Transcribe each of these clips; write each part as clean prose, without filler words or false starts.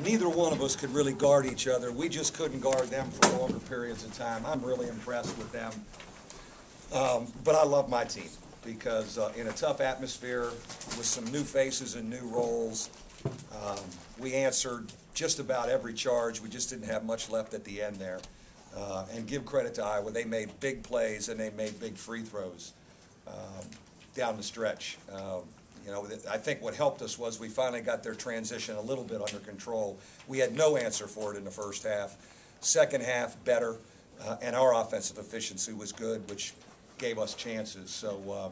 neither one of us could really guard each other. We just couldn't guard them for longer periods of time. I'm really impressed with them. But I love my team because in a tough atmosphere with some new faces and new roles, we answered just about every charge. We just didn't have much left at the end there. And give credit to Iowa. They made big plays and they made big free throws down the stretch. I think what helped us was we finally got their transition a little bit under control. We had no answer for it in the first half. Second half, better, and our offensive efficiency was good, which gave us chances. So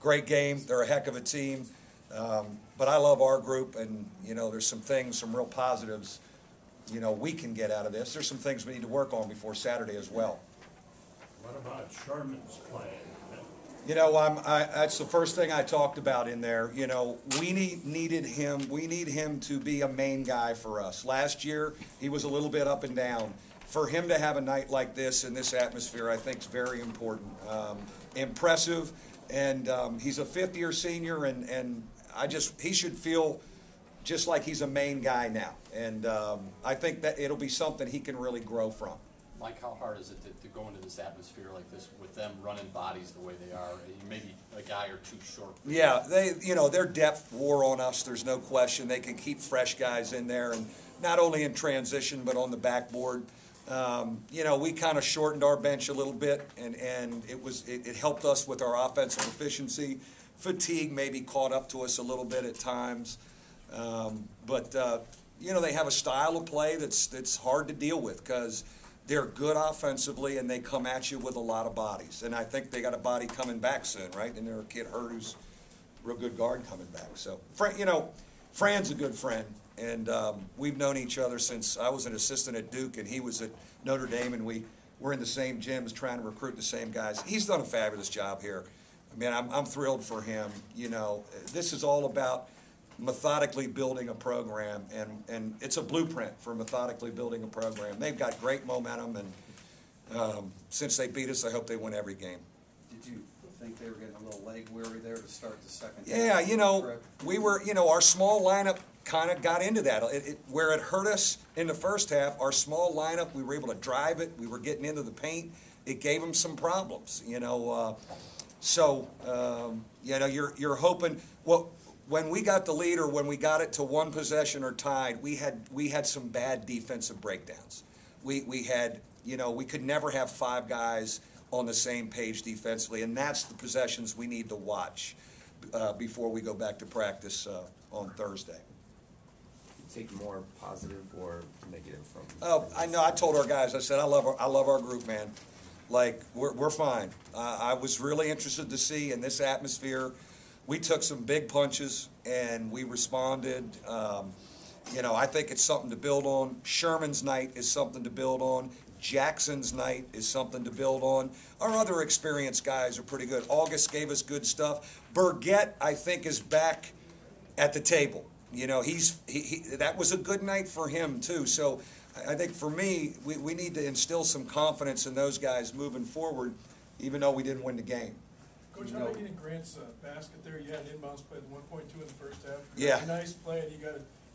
great game. They're a heck of a team. But I love our group, and, there's some things, some real positives, we can get out of this. There's some things we need to work on before Saturday as well. What about Sherman's plan? That's the first thing I talked about in there. We needed him. We need him to be a main guy for us. Last year, he was a little bit up and down. For him to have a night like this in this atmosphere, I think is very important. Impressive, and he's a fifth-year senior, and he should feel just like he's a main guy now. And I think that it'll be something he can really grow from. Mike, how hard is it to go into this atmosphere like this with them running bodies the way they are? Maybe a guy or two short. Yeah, their depth wore on us. There's no question. They can keep fresh guys in there, and not only in transition but on the backboard. We kind of shortened our bench a little bit, and it helped us with our offensive efficiency. Fatigue maybe caught up to us a little bit at times, but they have a style of play that's hard to deal with because they're good offensively, and they come at you with a lot of bodies. And I think they got a body coming back soon, right? And there's a kid hurt who's a real good guard coming back. So, Fran's a good friend, and we've known each other since I was an assistant at Duke, and he was at Notre Dame, and we were in the same gyms trying to recruit the same guys. He's done a fabulous job here. I mean, I'm thrilled for him. This is all about methodically building a program, and it's a blueprint for methodically building a program. They've got great momentum, and since they beat us, I hope they win every game. Did you think they were getting a little leg weary there to start the second half? Yeah, we were, our small lineup kind of got into that. Where it hurt us in the first half, our small lineup, we were able to drive it. We were getting into the paint. It gave them some problems, So, you're hoping, when we got the lead or when we got it to one possession or tied, we had some bad defensive breakdowns. We had, we could never have five guys on the same page defensively, and that's the possessions we need to watch before we go back to practice on Thursday. Take more positive or negative from? Oh, I know. I told our guys. I said I love our group, man. Like we're fine. I was really interested to see in this atmosphere. We took some big punches and we responded. I think it's something to build on. Sherman's night is something to build on. Jackson's night is something to build on. Our other experienced guys are pretty good. August gave us good stuff. Burgett, I think, is back at the table. That was a good night for him too. So I think for me, we need to instill some confidence in those guys moving forward, even though we didn't win the game. Coach, how about getting Grant's basket there? You had an inbounds play at 1.2 in the first half. Yeah. Nice play, and you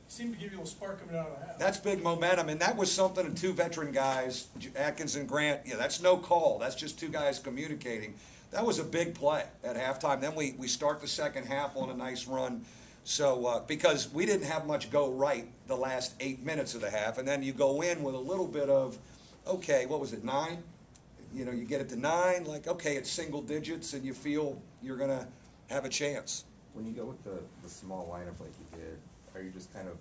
seemed to give you a little spark coming out of the half. That's big momentum, and that was something two veteran guys, Atkins and Grant, that's no call. That's just two guys communicating. That was a big play at halftime. Then we start the second half on a nice run. So because we didn't have much go right the last 8 minutes of the half, and then you go in with a little bit of, okay, what was it, 9? You get it to 9, like, okay, it's single digits, and you feel you're going to have a chance. When you go with the small lineup like you did, are you just kind of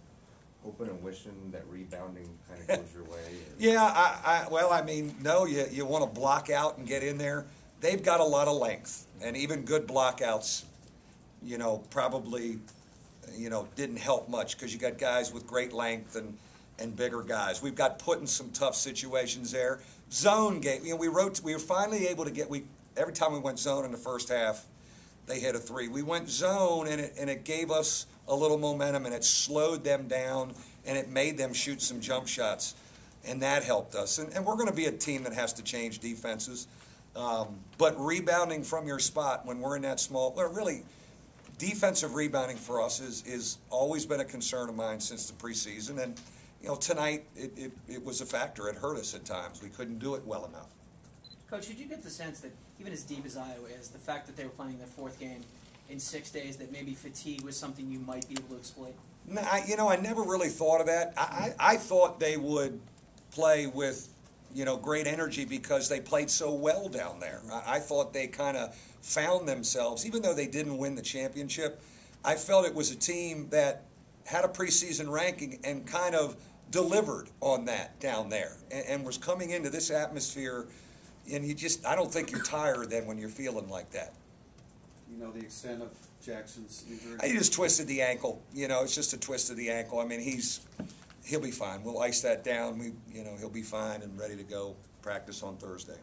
hoping and wishing that rebounding kind of goes your way? Yeah, no, you want to block out and get in there. They've got a lot of length, and even good blockouts, probably, didn't help much because you got guys with great length and bigger guys. We've got put in some tough situations there. Zone game, we were finally able to get, every time we went zone in the first half, they hit a 3. We went zone, and it gave us a little momentum, and it slowed them down, and it made them shoot some jump shots, and that helped us. And we're going to be a team that has to change defenses. But rebounding from your spot when we're in that small, well, really, defensive rebounding for us is always been a concern of mine since the preseason. And, you know, tonight it was a factor. It hurt us at times. We couldn't do it well enough. Coach, did you get the sense that even as deep as Iowa is, the fact that they were playing their fourth game in 6 days, that maybe fatigue was something you might be able to exploit? No, I never really thought of that. I thought they would play with, great energy because they played so well down there. I thought they kind of found themselves, even though they didn't win the championship. I felt it was a team that had a preseason ranking and kind of delivered on that down there and was coming into this atmosphere. And I don't think you're tired then when you're feeling like that. You know the extent of Jackson's injury? He just twisted the ankle. It's just a twist of the ankle. I mean, he'll be fine. We'll ice that down. He'll be fine and ready to go practice on Thursday.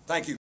Thank you.